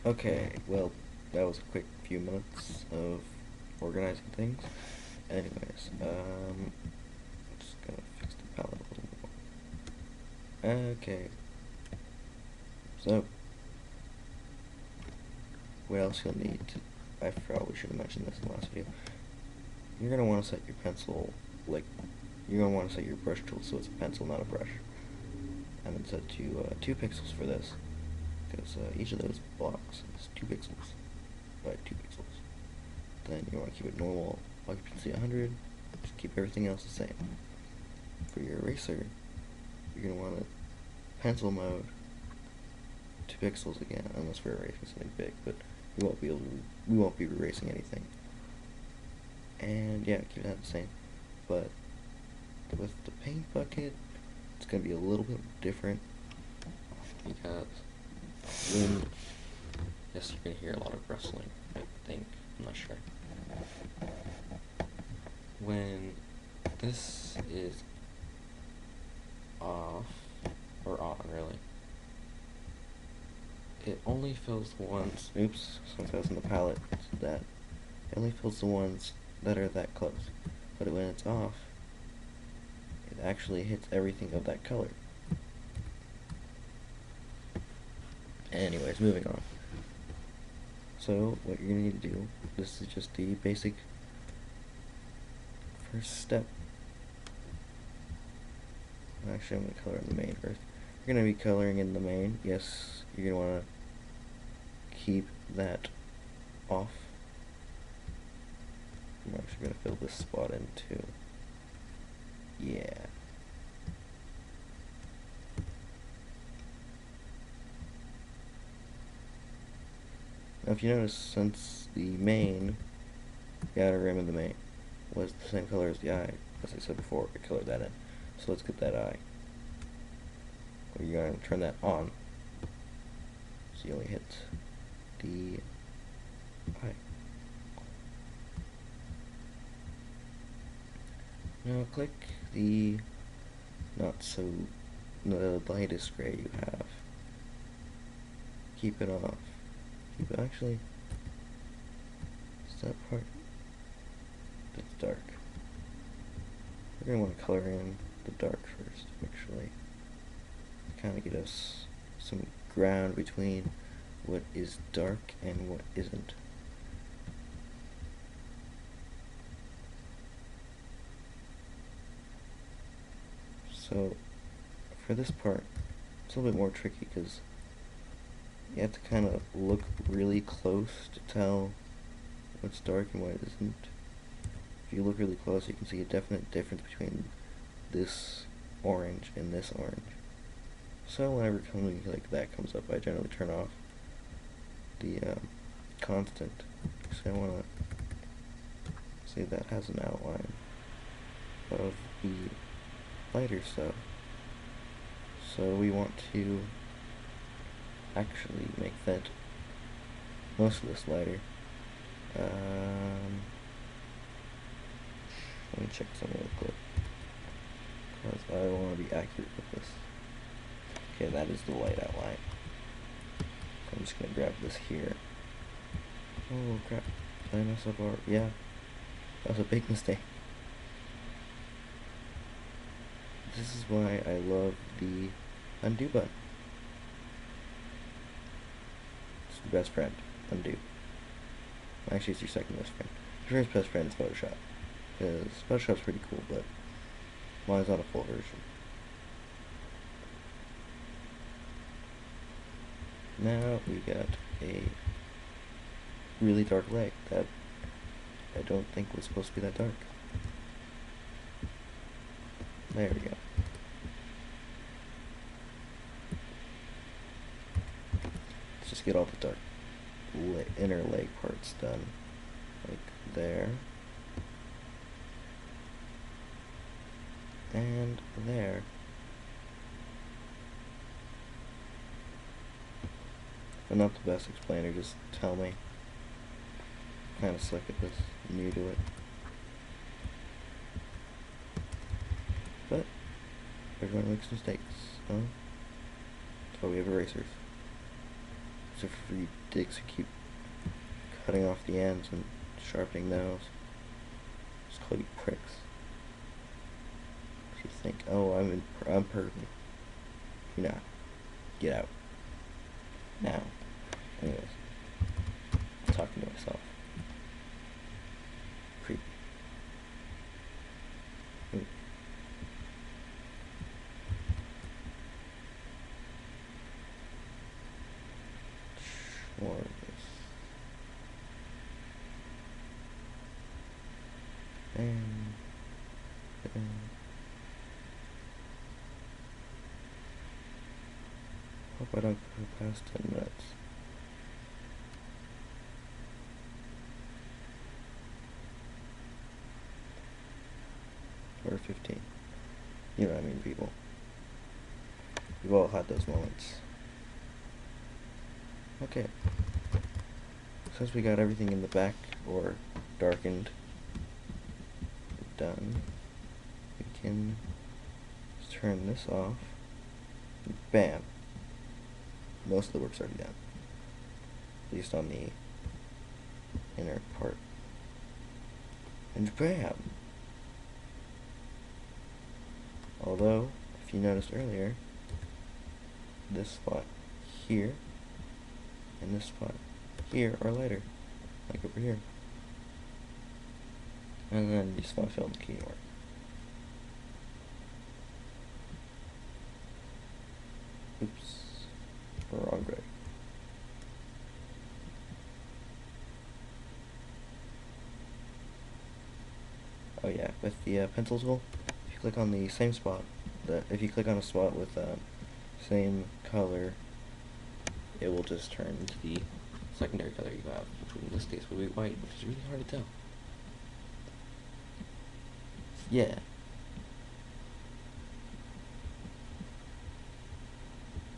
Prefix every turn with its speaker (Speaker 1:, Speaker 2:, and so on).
Speaker 1: Okay, well, that was a quick few minutes of organizing things. Anyways, just gonna fix the palette a little more. Okay, so what else you'll need to, I probably should have mentioned this in the last video. You're gonna want to set your pencil, like, you're gonna want to set your brush tool so it's a pencil, not a brush. And then set to 2 pixels for this, because each of those blocks is 2 pixels by 2 pixels. Then you want to keep it normal occupancy 100, just keep everything else the same. For your eraser, you're going to want to pencil mode 2 pixels again, unless we're erasing something big, but we won't be erasing anything. And yeah, keep that the same. But with the paint bucket, it's going to be a little bit different, because when, yes, you're going to hear a lot of rustling, I think, I'm not sure. When this is off, or on really, it only fills the ones, oops, since I was in the palette, it's that, it only fills the ones that are that close. But when it's off, it actually hits everything of that color. Anyways, moving on. So, what you're gonna need to do, this is just the basic first step. Actually, I'm gonna color in the main first. You're gonna be coloring in the main. Yes, you're gonna wanna keep that off. I'm actually gonna fill this spot in too. Yeah. Now if you notice, since the main, the outer rim of the main, was the same color as the eye, as I said before, I colored that in. So let's get that eye. You're going to turn that on, so you only hit the eye. Now click the the lightest gray you have. Keep it off. Keep it, actually, it's that part that's dark. We're going to want to color in the dark first, actually. Kind of get us some ground between what is dark and what isn't. So for this part, it's a little bit more tricky because you have to kind of look really close to tell what's dark and what isn't. If you look really close, you can see a definite difference between this orange and this orange. So whenever something like that comes up, I generally turn off the constant. So I want to say that has an outline of the lighter stuff. So we want to actually make that most of this lighter. Let me check something real quick, because I want to be accurate with this. Okay, that is the light outline. I'm just going to grab this here. Oh crap, did I mess up our, yeah, that was a big mistake. This is why I love the undo button. It's your best friend, undo. Actually, it's your second best friend. Your first best friend is Photoshop, because Photoshop's pretty cool, but mine's not a full version. Now we got a really dark leg that I don't think was supposed to be that dark. There we go. Let's just get all the dark inner leg parts done, like there and there. I'm not the best explainer, just tell me. Kind of suck at this, new to it. But everyone makes mistakes, huh? That's why we have erasers. except for you dicks who keep cutting off the ends and sharpening those. Just call you pricks. You think, oh, I'm perfect. You're not. Get out. Now. Anyways. I'm talking to myself. Creep. Ooh. More of this. And hope I don't go past 10 minutes. Or 15. You know what I mean, people. We've all had those moments. Okay. Since we got everything in the back, or darkened, done, we can just turn this off. Bam. Most of the work's already done. At least on the inner part. And bam! Although, if you noticed earlier, this spot here and this spot here are lighter, like over here. And then you just want to fill in the key work. Oops, wrong grade. Oh yeah, with the pencil tool, if you click on the same spot, if you click on a spot with same color, it will just turn into the secondary color you have, which in this case will be white, which is really hard to tell. Yeah.